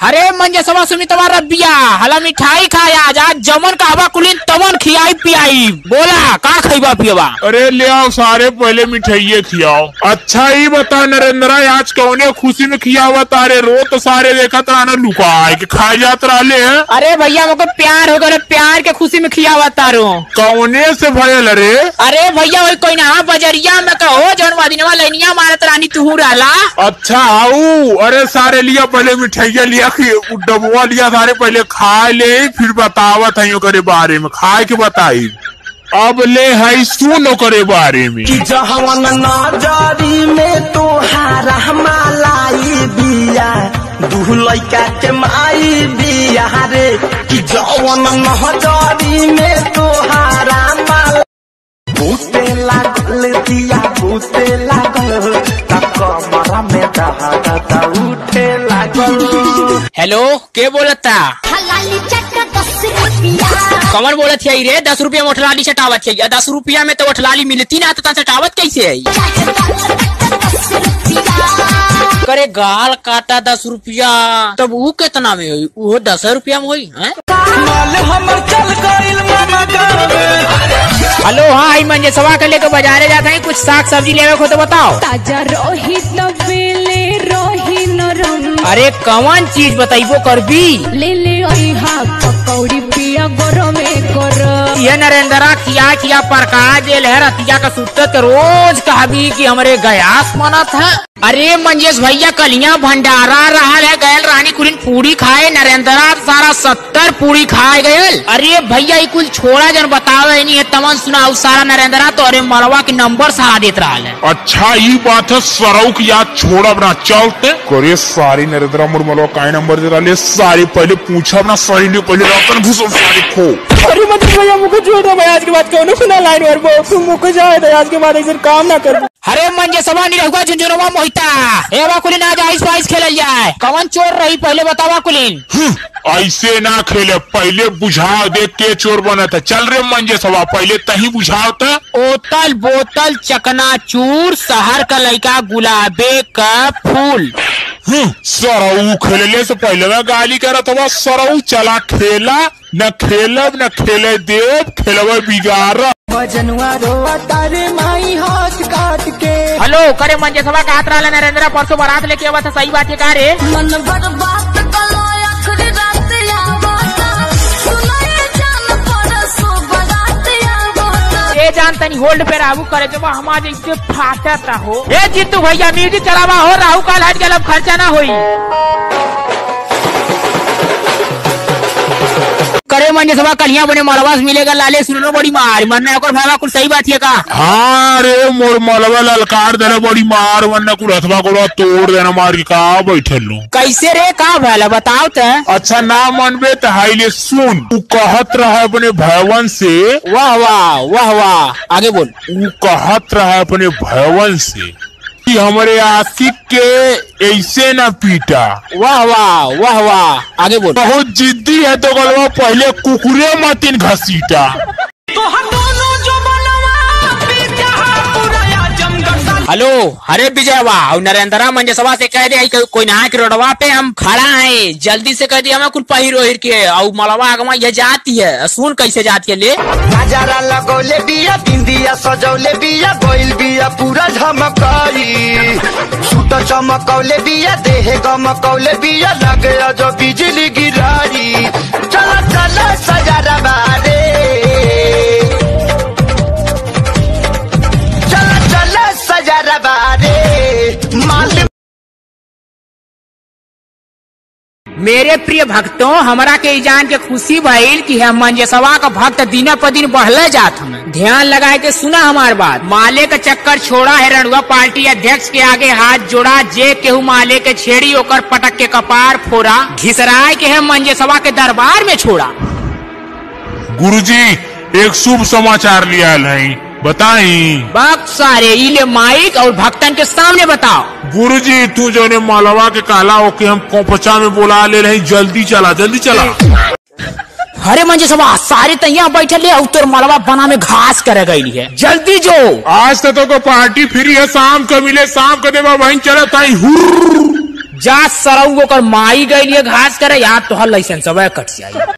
अरे मंजे सवा सुमितवा रबिया हला मिठाई खाया आज जमन कहवा कुलीन तमन खियाई पियाई। बोला का खइबा पियबा? अरे ले आओ सारे पहले मिठाइये खियाओ। अच्छा ही बता नरेंद्रा आज कौने खुशी में खियावा तारे? रो तो सारे देखा ताना लुकाए के खाए जात रहे हैं। अरे भैया मुझको प्यार हो गए, प्यार के खुशी में खियावा तारो। कौने से भयल रे? अरे भैया वही कोई ना बजरिया में कहो जन्मदिनवा लैनिया मारत रानी तू रहला। अच्छा हाउ अरे सारे लिया पहले मिठाइया लिया डबुआ लिया सारे पहले खा ले फिर बतावत है करे बारे में खाए के बताई। अब ले है सुनो करे बारे में कि जहवन नजरी में तोहारा मलाई बिया दू लइका के माई बिया रे। कि जवन नजरी में तोहारा माला बूते लागल दिया बूते लागल कमरा में दहाड़ा उठे लागल। हेलो के बोलता? कमर बोलत है रे 10 रुपया में ओठलाली चटावत है। 10 रुपया में तो ओठलाली मिलती ना तो चटावत कैसे है? करे गाल काटा 10 रुपया तब वो कितना में हुई? वो 10 रुपया में हुई है? हेलो हाँ आई मंजे सवा के लेकर बाजारे जाता है कुछ साग सब्जी लेवे को तो बताओ। ताजा रोही तबेले रोही नरम। अरे कौन चीज बताइबो करबी? ले ले पकौड़ी पिया गरमे कर। ये नरेंद्रा किया परका जेल है रतिया का सुतत के रोज कहबी कि हमरे गयास मनत है। अरे मंजेश भैया कलिया भंडारा रहा है गयल रानी कुलीन पूरी खाए नरेंद्रा सारा 70 पूरी खाए गयल। अरे भैया ये कुल छोड़ा जन बतावे नहीं है तमन सुनाऊ सारा नरेंद्रा तो अरे मरवा के नंबर सहा देत रहा है। अच्छा ये बात है सरऊ की याद छोड़ा अपना चलते करे सारी नरेंद्रा मुरमलवा का नंबर दे रहा सारी पहले पूछा अपना सारी ने पहले रतन घुसो सारी खो। अरे मतलब भैया मुझको छोड़ दो भाई आज के बाद क्यों सुना लाइन और तुम मुझको जाए आज के बाद एक काम ना कर। अरे मंजे सभा नहीं रहुआ झुंझुनवा मोहिता एवा कुलीन आज आइस पाइस खेल जाए। कौन चोर रही पहले बतावा कुलीन? ऐसे ना खेले पहले बुझाओ देख के चोर बना था। चल रे मंजे सभा पहले तही बुझाओ था। ओतल बोतल चकनाचूर शहर का लड़का गुलाबे का फूल। सरऊ खेलने से पहले मैं गाली कर रहा था सरऊ चला खेला न खेलब न खेले देव खेलवा बिगाड़ भजनुआ रोआ तारे माई हाथ काट के। हेलो करे मंजे सभा का हाथ रहा नरेंद्र परसों बारात लेके आवा था सही बात है का रे? मन भर बात कलो आखिरी रात आवता सुनाए जान परसों बारात आवता। ये जानता नहीं होल्ड पे राहु करे जब हमारे इससे फाटता हो। ए जीतू भैया म्यूजिक चलावा हो राहु काल हट गया खर्चा ना होई। करे मंजे सभा कलिया बने मलवास मिलेगा लाले सुनो बड़ी मार मरना और भावा कुछ सही बात है का? हाँ रे मोर मलवा ललकार देना बड़ी मार वरना कुल हथवा को तोड़ देना मार के का बैठे लो। कैसे रे का भला बताओ तो? अच्छा ना मनबे तो हाईले सुन तू कहत रहा अपने भैवन से। वाह वाह वाह वाह आगे बोल। तू कहत रहा अपने भैवन से कि हमारे आशिक के ऐसे ना पीटा। वाह वाह वाह वाह आगे बोल। बहुत जिद्दी है तो गलवा पहले कुकुरे मतिन घसीटा। हेलो अरे विजय वाह नरेंद्रा मंजे सभा से कह दे कोई नहा के रोडवा पे हम खड़ा है जल्दी से कह दिए हमें कुल पहिरो हिर के और मलवा आगमा ये जाती है सुन कैसे जाती है। ले नजारा लगौले बिया बिंदिया सजौले बिया बोल बिया पूरा झमकाई सूट चमकौले बिया देह गमकौले बिया लगे जो बिजली गिराई। चला चला सजारा बारे सजारा बारे मेरे प्रिय भक्तों हमरा के जान के खुशी भइल कि हम मंजे सभा का भक्त दिन पर दिन बढ़ले जात हमें। ध्यान लगाए के सुना हमार बात। माले का चक्कर छोड़ा है रणुआ पार्टी अध्यक्ष के आगे हाथ जोड़ा जे केहू माले के छेड़ी होकर पटक के कपार फोड़ा घिसराय के है मंजे सभा के दरबार में छोड़ा। गुरुजी एक शुभ समाचार लिया है बताई। वक्त सारे इले माइक और भक्तन के सामने बताओ। गुरुजी तू जो ने मालवा के काला होके हम कोपचा में बोला ले रही जल्दी चला जल्दी चला। अरे मंजे सभा सारे तैयार बैठे ले उत्तर मलबा बना में घास करे गई है जल्दी जो। आज तो पार्टी फ्री है शाम को मिले शाम को देवा वहीं चला ताई जा सरऊ ओकर माई गई घास करे यार तोहर लाइसेंस कट जाई।